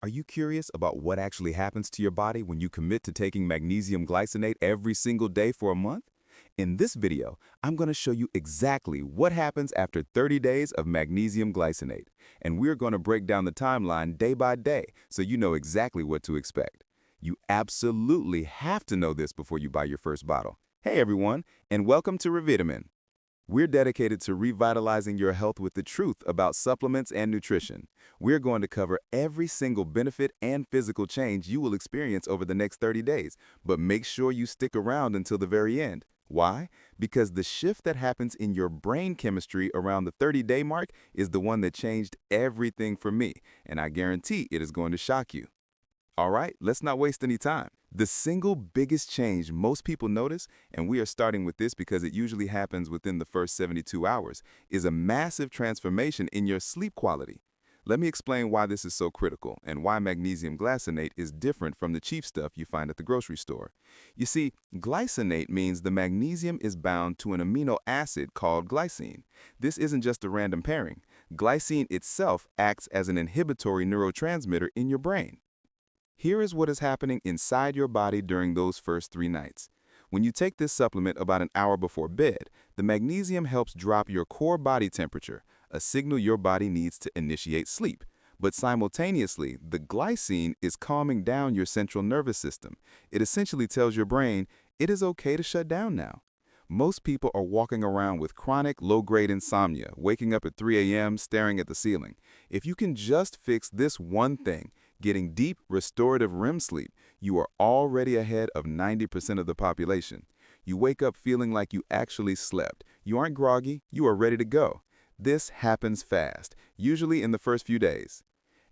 Are you curious about what actually happens to your body when you commit to taking magnesium glycinate every single day for a month? In this video, I'm going to show you exactly what happens after 30 days of magnesium glycinate, and we're going to break down the timeline day by day so you know exactly what to expect. You absolutely have to know this before you buy your first bottle. Hey everyone, and welcome to Revitamen. We're dedicated to revitalizing your health with the truth about supplements and nutrition. We're going to cover every single benefit and physical change you will experience over the next 30 days, but make sure you stick around until the very end. Why? Because the shift that happens in your brain chemistry around the 30-day mark is the one that changed everything for me, and I guarantee it is going to shock you. All right, let's not waste any time. The single biggest change most people notice, and we are starting with this because it usually happens within the first 72 hours, is a massive transformation in your sleep quality. Let me explain why this is so critical and why magnesium glycinate is different from the cheap stuff you find at the grocery store. You see, glycinate means the magnesium is bound to an amino acid called glycine. This isn't just a random pairing. Glycine itself acts as an inhibitory neurotransmitter in your brain. Here is what is happening inside your body during those first 3 nights. When you take this supplement about an hour before bed, the magnesium helps drop your core body temperature, a signal your body needs to initiate sleep. But simultaneously, the glycine is calming down your central nervous system. It essentially tells your brain, it is okay to shut down now. Most people are walking around with chronic low-grade insomnia, waking up at 3 a.m. staring at the ceiling. If you can just fix this one thing, getting deep, restorative REM sleep, you are already ahead of 90% of the population. You wake up feeling like you actually slept. You aren't groggy, you are ready to go. This happens fast, usually in the first few days.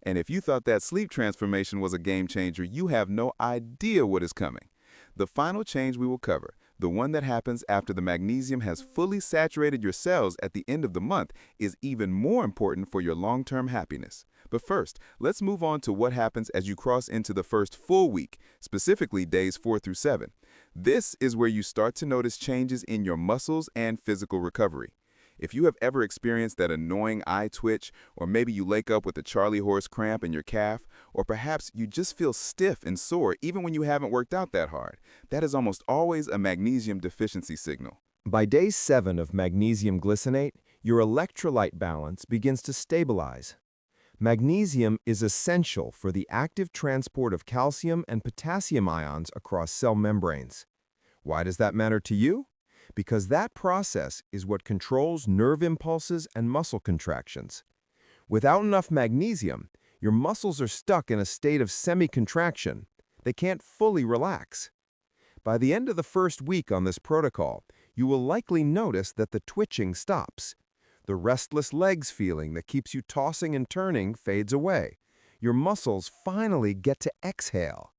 And if you thought that sleep transformation was a game changer, you have no idea what is coming. The final change we will cover, the one that happens after the magnesium has fully saturated your cells at the end of the month, is even more important for your long-term happiness. But first, let's move on to what happens as you cross into the first full week, specifically days 4 through 7. This is where you start to notice changes in your muscles and physical recovery. If you have ever experienced that annoying eye twitch, or maybe you wake up with a Charlie horse cramp in your calf, or perhaps you just feel stiff and sore even when you haven't worked out that hard, that is almost always a magnesium deficiency signal. By day 7 of magnesium glycinate, your electrolyte balance begins to stabilize. Magnesium is essential for the active transport of calcium and potassium ions across cell membranes. Why does that matter to you? Because that process is what controls nerve impulses and muscle contractions. Without enough magnesium, your muscles are stuck in a state of semi-contraction. They can't fully relax. By the end of the first week on this protocol, you will likely notice that the twitching stops. The restless legs feeling that keeps you tossing and turning fades away. Your muscles finally get to exhale.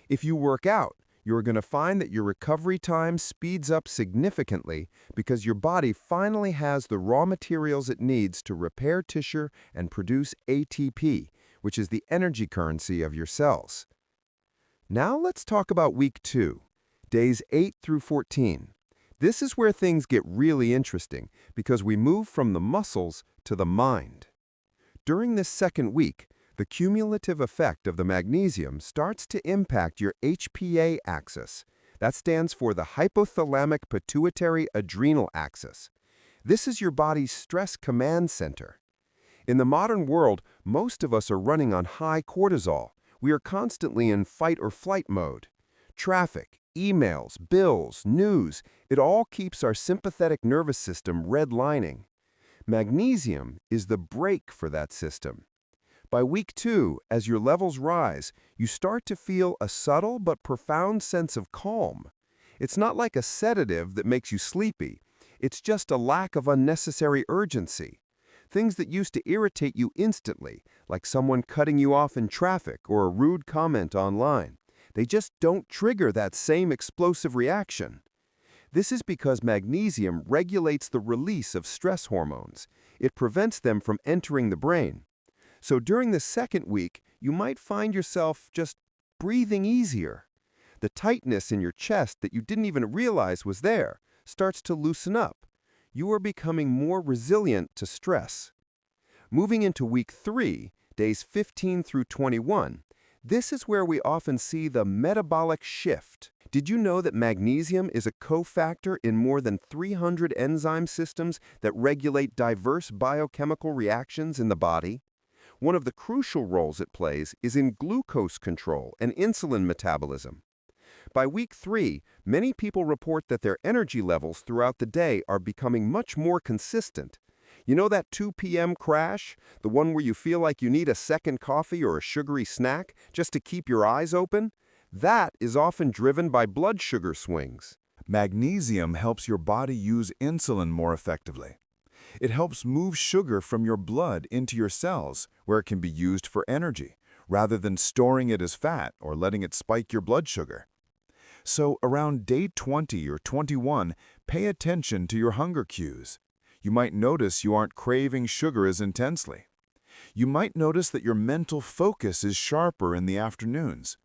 If you work out, you're going to find that your recovery time speeds up significantly because your body finally has the raw materials it needs to repair tissue and produce ATP, which is the energy currency of your cells. Now let's talk about week 2, days 8 through 14. This is where things get really interesting because we move from the muscles to the mind. During this second week, the cumulative effect of the magnesium starts to impact your HPA axis. That stands for the hypothalamic pituitary adrenal axis. This is your body's stress command center. In the modern world, most of us are running on high cortisol. We are constantly in fight or flight mode. Traffic, emails, bills, news, it all keeps our sympathetic nervous system redlining. Magnesium is the brake for that system. By week 2, as your levels rise, you start to feel a subtle but profound sense of calm. It's not like a sedative that makes you sleepy. It's just a lack of unnecessary urgency. Things that used to irritate you instantly, like someone cutting you off in traffic or a rude comment online, they just don't trigger that same explosive reaction. This is because magnesium regulates the release of stress hormones. It prevents them from entering the brain. So during the second week, you might find yourself just breathing easier. The tightness in your chest that you didn't even realize was there starts to loosen up. You are becoming more resilient to stress. Moving into week 3, days 15 through 21, this is where we often see the metabolic shift. Did you know that magnesium is a cofactor in more than 300 enzyme systems that regulate diverse biochemical reactions in the body? One of the crucial roles it plays is in glucose control and insulin metabolism. By week 3, many people report that their energy levels throughout the day are becoming much more consistent. You know that 2 p.m. crash? The one where you feel like you need a second coffee or a sugary snack just to keep your eyes open? That is often driven by blood sugar swings. Magnesium helps your body use insulin more effectively. It helps move sugar from your blood into your cells, where it can be used for energy, rather than storing it as fat or letting it spike your blood sugar. So around day 20 or 21, pay attention to your hunger cues. You might notice you aren't craving sugar as intensely. You might notice that your mental focus is sharper in the afternoons.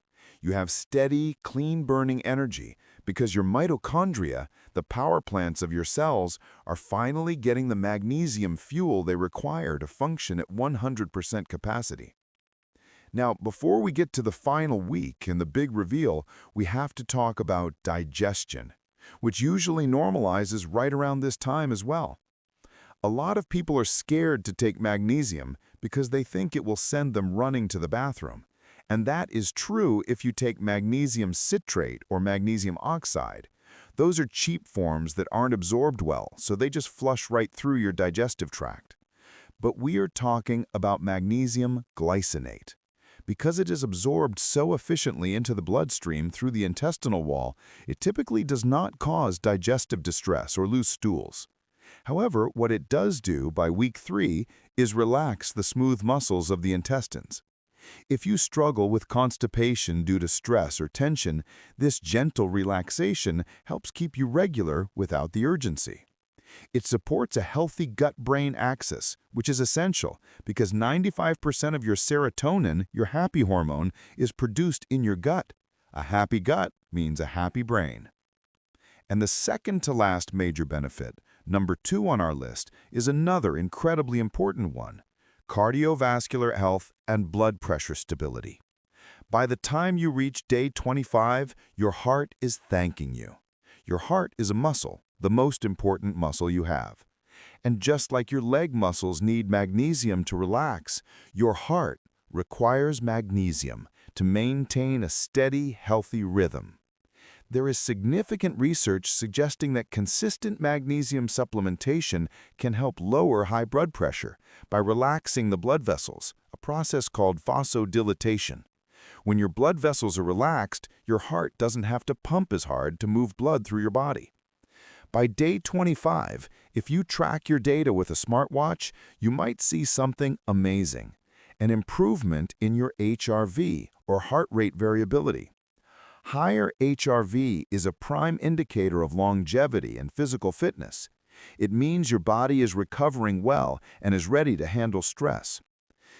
You have steady, clean-burning energy because your mitochondria, the power plants of your cells, are finally getting the magnesium fuel they require to function at 100% capacity. Now, before we get to the final week and the big reveal, we have to talk about digestion, which usually normalizes right around this time as well. A lot of people are scared to take magnesium because they think it will send them running to the bathroom. And that is true if you take magnesium citrate or magnesium oxide. Those are cheap forms that aren't absorbed well, so they just flush right through your digestive tract. But we are talking about magnesium glycinate. Because it is absorbed so efficiently into the bloodstream through the intestinal wall, it typically does not cause digestive distress or loose stools. However, what it does do by week 3 is relax the smooth muscles of the intestines. If you struggle with constipation due to stress or tension, this gentle relaxation helps keep you regular without the urgency. It supports a healthy gut-brain axis, which is essential because 95% of your serotonin, your happy hormone, is produced in your gut. A happy gut means a happy brain. And the second to last major benefit, number 2 on our list, is another incredibly important one: cardiovascular health and blood pressure stability. By the time you reach day 25, your heart is thanking you. Your heart is a muscle, the most important muscle you have. And just like your leg muscles need magnesium to relax, your heart requires magnesium to maintain a steady, healthy rhythm. There is significant research suggesting that consistent magnesium supplementation can help lower high blood pressure by relaxing the blood vessels, a process called vasodilatation. When your blood vessels are relaxed, your heart doesn't have to pump as hard to move blood through your body. By day 25, if you track your data with a smartwatch, you might see something amazing: an improvement in your HRV, or heart rate variability. Higher HRV is a prime indicator of longevity and physical fitness. It means your body is recovering well and is ready to handle stress.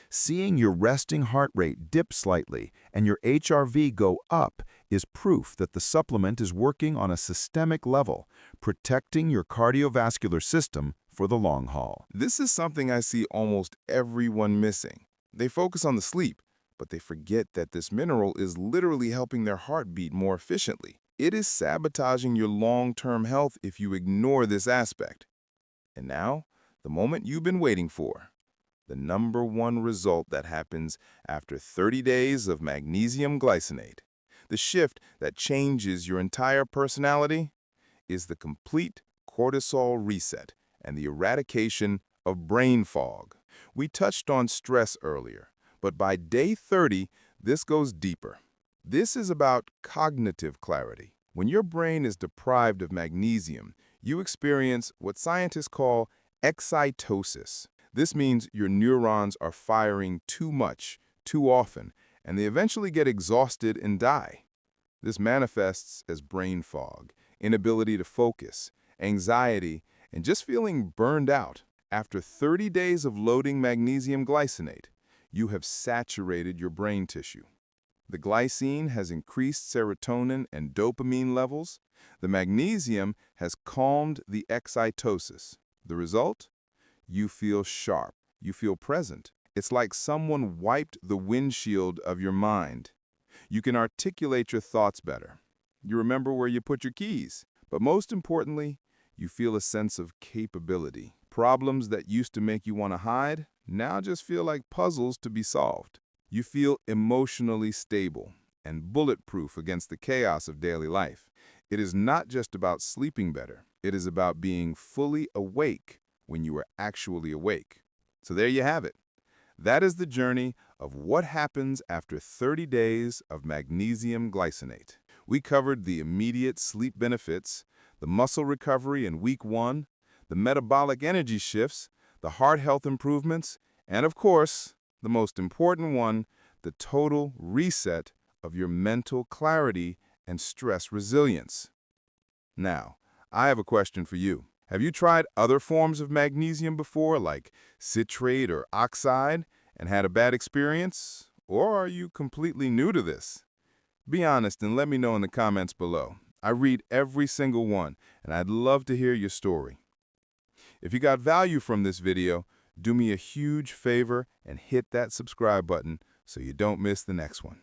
Seeing your resting heart rate dip slightly and your HRV go up is proof that the supplement is working on a systemic level, protecting your cardiovascular system for the long haul. This is something I see almost everyone missing. They focus on the sleep, but they forget that this mineral is literally helping their heart beat more efficiently. It is sabotaging your long-term health if you ignore this aspect. And now, the moment you've been waiting for. The number one result that happens after 30 days of magnesium glycinate, the shift that changes your entire personality, is the complete cortisol reset and the eradication of brain fog. We touched on stress earlier, but by day 30, this goes deeper. This is about cognitive clarity. When your brain is deprived of magnesium, you experience what scientists call excitosis. This means your neurons are firing too much, too often, and they eventually get exhausted and die. This manifests as brain fog, inability to focus, anxiety, and just feeling burned out. After 30 days of loading magnesium glycinate, you have saturated your brain tissue. The glycine has increased serotonin and dopamine levels. The magnesium has calmed the excitosis. The result? You feel sharp. You feel present. It's like someone wiped the windshield of your mind. You can articulate your thoughts better. You remember where you put your keys. But most importantly, you feel a sense of capability. Problems that used to make you want to hide now just feel like puzzles to be solved. You feel emotionally stable and bulletproof against the chaos of daily life. It is not just about sleeping better. It is about being fully awake when you are actually awake. So there you have it. That is the journey of what happens after 30 days of magnesium glycinate. We covered the immediate sleep benefits, the muscle recovery in week 1, the metabolic energy shifts, the heart health improvements, and of course, the most important one, the total reset of your mental clarity and stress resilience. Now, I have a question for you. Have you tried other forms of magnesium before, like citrate or oxide, and had a bad experience? Or are you completely new to this? Be honest and let me know in the comments below. I read every single one, and I'd love to hear your story. If you got value from this video, do me a huge favor and hit that subscribe button so you don't miss the next one.